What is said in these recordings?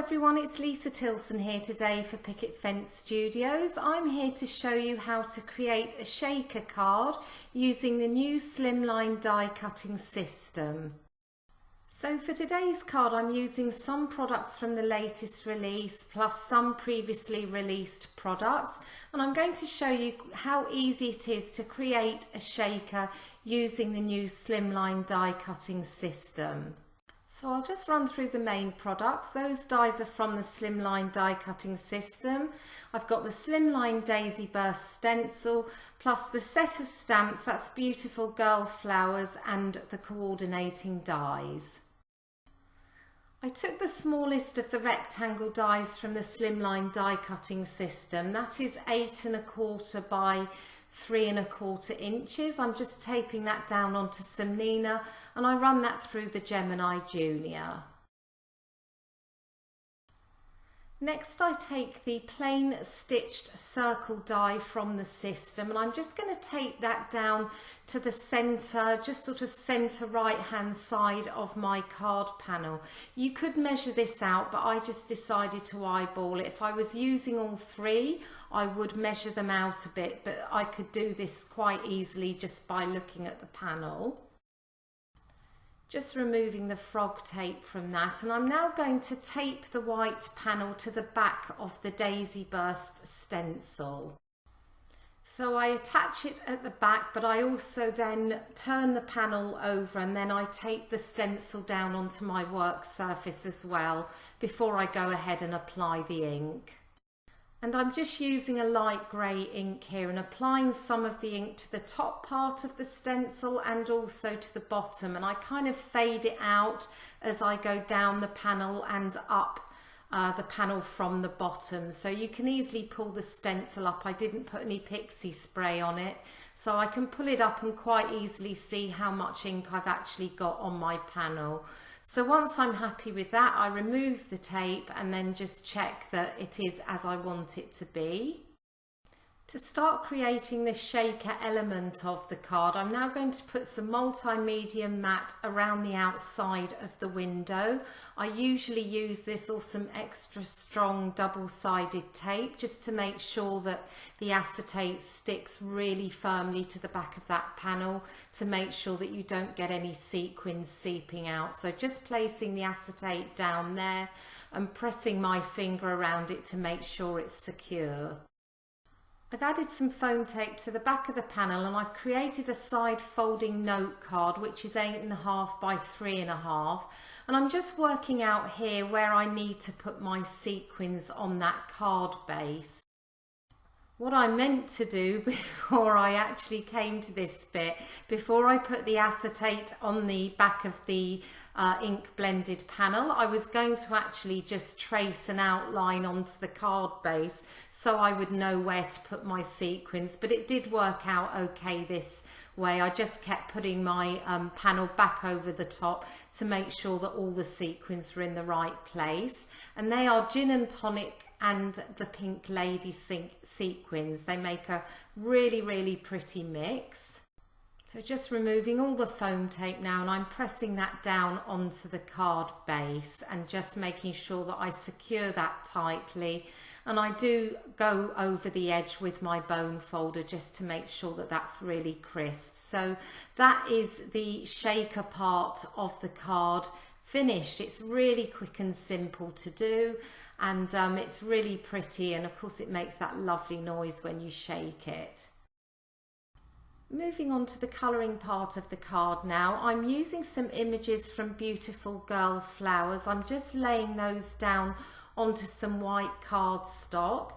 everyone, it's Lisa Tilson here today for Picket Fence Studios. I'm here to show you how to create a shaker card using the new slimline die cutting system. So for today's card I'm using some products from the latest release plus some previously released products, and I'm going to show you how easy it is to create a shaker using the new slimline die cutting system. So I'll just run through the main products. Those dies are from the slimline die cutting system. I've got the slimline daisy burst stencil plus the set of stamps, that's beautiful girl flowers, and the coordinating dies. I took the smallest of the rectangle dies from the slimline die cutting system. That is 8 1/4 by 3 1/4 inches. I'm just taping that down onto some Nina and I run that through the Gemini Junior. Next I take the plain stitched circle die from the system and I'm just going to tape that down to the centre, just sort of centre right hand side of my card panel. You could measure this out, but I just decided to eyeball it. If I was using all three I would measure them out a bit, but I could do this quite easily just by looking at the panel. Just removing the frog tape from that, and I'm now going to tape the white panel to the back of the daisy burst stencil. So I attach it at the back, but I also then turn the panel over and then I tape the stencil down onto my work surface as well before I go ahead and apply the ink. And I'm just using a light grey ink here and applying some of the ink to the top part of the stencil and also to the bottom, and I kind of fade it out as I go down the panel and up the panel from the bottom. So you can easily pull the stencil up. I didn't put any pixie spray on it, so I can pull it up and quite easily see how much ink I've actually got on my panel. So once I'm happy with that, I remove the tape and then just check that it is as I want it to be. To start creating the shaker element of the card, I'm now going to put some multimedia matte around the outside of the window. I usually use this or some extra strong double-sided tape just to make sure that the acetate sticks really firmly to the back of that panel to make sure that you don't get any sequins seeping out. So just placing the acetate down there and pressing my finger around it to make sure it's secure. I've added some foam tape to the back of the panel and I've created a side folding note card which is 8 1/2 by 3 1/2, and I'm just working out here where I need to put my sequins on that card base. What I meant to do before I actually came to this bit, before I put the acetate on the back of the ink blended panel, I was going to actually just trace an outline onto the card base so I would know where to put my sequins, but it did work out okay this way. I just kept putting my panel back over the top to make sure that all the sequins were in the right place, and they are Gin and Tonic and the Pink Lady sequins. They make a really pretty mix. So just removing all the foam tape now, and I'm pressing that down onto the card base and just making sure that I secure that tightly, and I do go over the edge with my bone folder just to make sure that that's really crisp. So that is the shaker part of the card finished. It's really quick and simple to do, and it's really pretty, and of course it makes that lovely noise when you shake it. Moving on to the colouring part of the card now, I'm using some images from beautiful girl flowers. I'm just laying those down onto some white cardstock,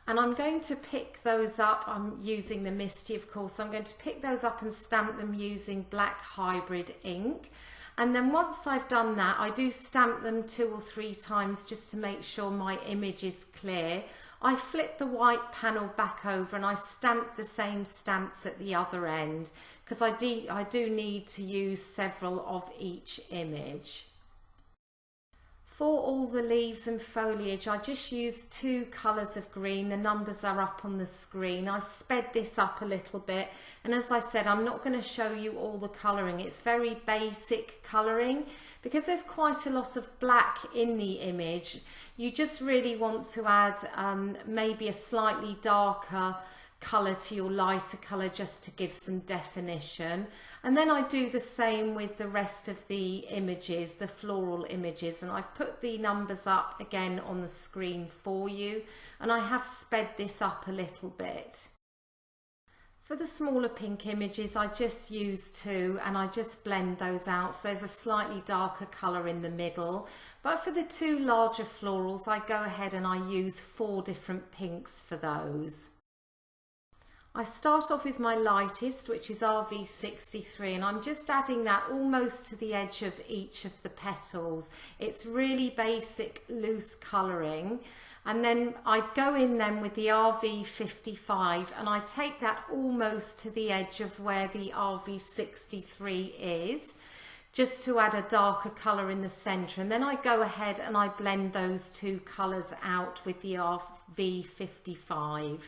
and I'm going to pick those up. I'm using the Misty, of course. I'm going to pick those up and stamp them using black hybrid ink. And then once I've done that, I do stamp them 2 or 3 times just to make sure my image is clear. I flip the white panel back over and I stamp the same stamps at the other end because I do need to use several of each image. For all the leaves and foliage, I just used 2 colours of green. The numbers are up on the screen. I've sped this up a little bit, and as I said, I'm not going to show you all the colouring. It's very basic colouring because there's quite a lot of black in the image. You just really want to add maybe a slightly darker colour to your lighter colour just to give some definition. And then I do the same with the rest of the images, the floral images, and I've put the numbers up again on the screen for you, and I have sped this up a little bit. For the smaller pink images, I just use 2 and I just blend those out, so there's a slightly darker colour in the middle. But for the 2 larger florals, I go ahead and I use 4 different pinks for those. I start off with my lightest, which is RV63, and I'm just adding that almost to the edge of each of the petals. It's really basic loose colouring, and then I go in then with the RV55 and I take that almost to the edge of where the RV63 is, just to add a darker colour in the centre, and then I go ahead and I blend those 2 colours out with the RV55.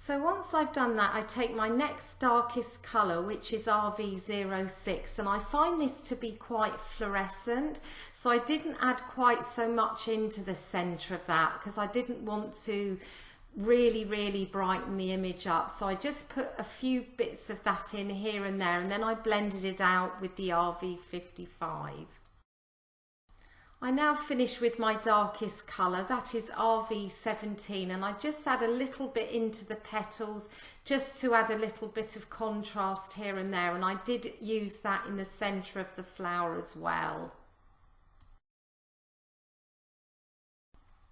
So once I've done that, I take my next darkest colour, which is RV06, and I find this to be quite fluorescent, so I didn't add quite so much into the centre of that because I didn't want to really brighten the image up. So I just put a few bits of that in here and there, and then I blended it out with the RV55. I now finish with my darkest colour, that is RV17, and I just add a little bit into the petals just to add a little bit of contrast here and there, and I did use that in the centre of the flower as well.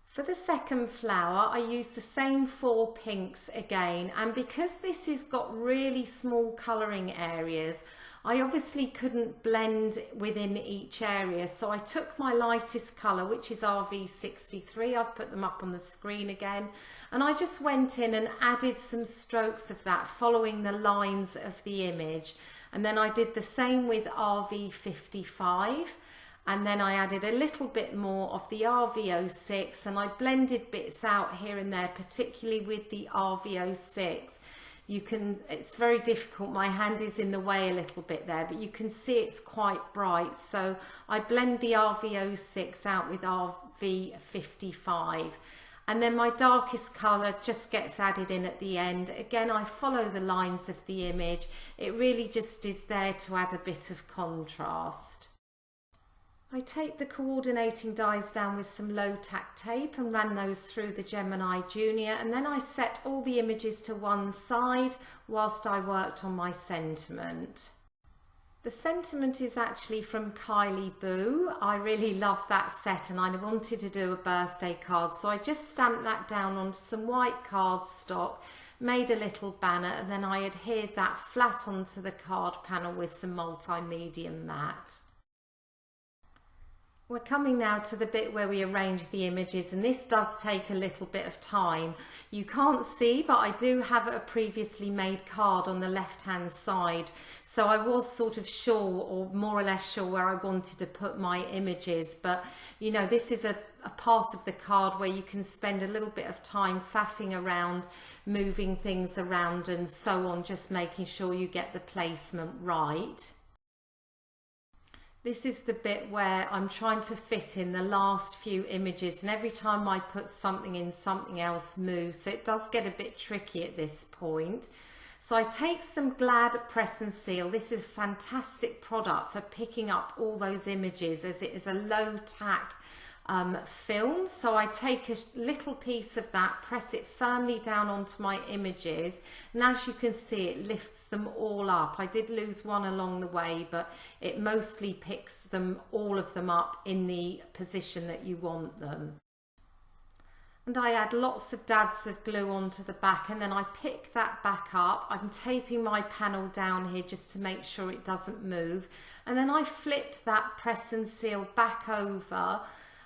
For the second flower, I used the same 4 pinks again, and because this has got really small colouring areas, I obviously couldn't blend within each area, so I took my lightest colour, which is RV63, I've put them up on the screen again, and I just went in and added some strokes of that following the lines of the image. And then I did the same with RV55, and then I added a little bit more of the RV06, and I blended bits out here and there, particularly with the RV06. You can, it's very difficult, my hand is in the way a little bit there, but you can see it's quite bright, so I blend the RV06 out with RV55, and then my darkest colour just gets added in at the end. Again, I follow the lines of the image, it really just is there to add a bit of contrast. I taped the coordinating dies down with some low tack tape and ran those through the Gemini Junior, and then I set all the images to one side whilst I worked on my sentiment. The sentiment is actually from Kylee Boo. I really love that set and I wanted to do a birthday card, so I just stamped that down onto some white cardstock, made a little banner, and then I adhered that flat onto the card panel with some multi-medium matte. We're coming now to the bit where we arrange the images, and this does take a little bit of time. You can't see, but I do have a previously made card on the left hand side, so I was sort of sure, or more or less sure, where I wanted to put my images. But you know, this is a part of the card where you can spend a little bit of time faffing around, moving things around and so on, just making sure you get the placement right. This is the bit where I'm trying to fit in the last few images, and every time I put something in, something else moves, so it does get a bit tricky at this point. So I take some Glad Press and Seal. This is a fantastic product for picking up all those images, as it is a low tack film. So I take a little piece of that, press it firmly down onto my images, and as you can see, it lifts them all up. I did lose one along the way, but it mostly picks them, all of them up in the position that you want them. And I add lots of dabs of glue onto the back, and then I pick that back up. I'm taping my panel down here just to make sure it doesn't move, and then I flip that Press and Seal back over,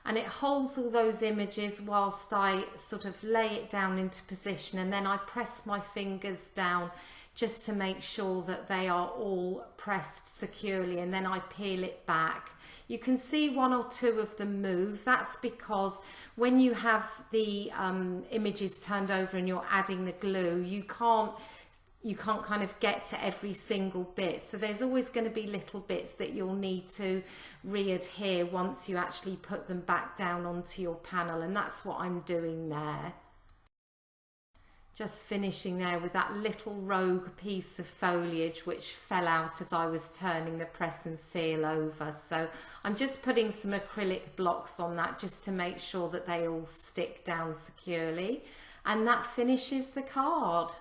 and it holds all those images whilst I sort of lay it down into position, and then I press my fingers down just to make sure that they are all pressed securely, and then I peel it back. You can see one or two of them move. That's because when you have the images turned over and you're adding the glue, you can't kind of get to every single bit. So there's always going to be little bits that you'll need to re-adhere once you actually put them back down onto your panel, and that's what I'm doing there. Just finishing there with that little rogue piece of foliage which fell out as I was turning the press and seal over. So I'm just putting some acrylic blocks on that just to make sure that they all stick down securely, and that finishes the card.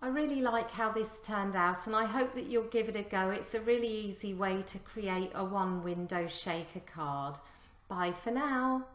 I really like how this turned out, and I hope that you'll give it a go. It's a really easy way to create a one window shaker card. Bye for now.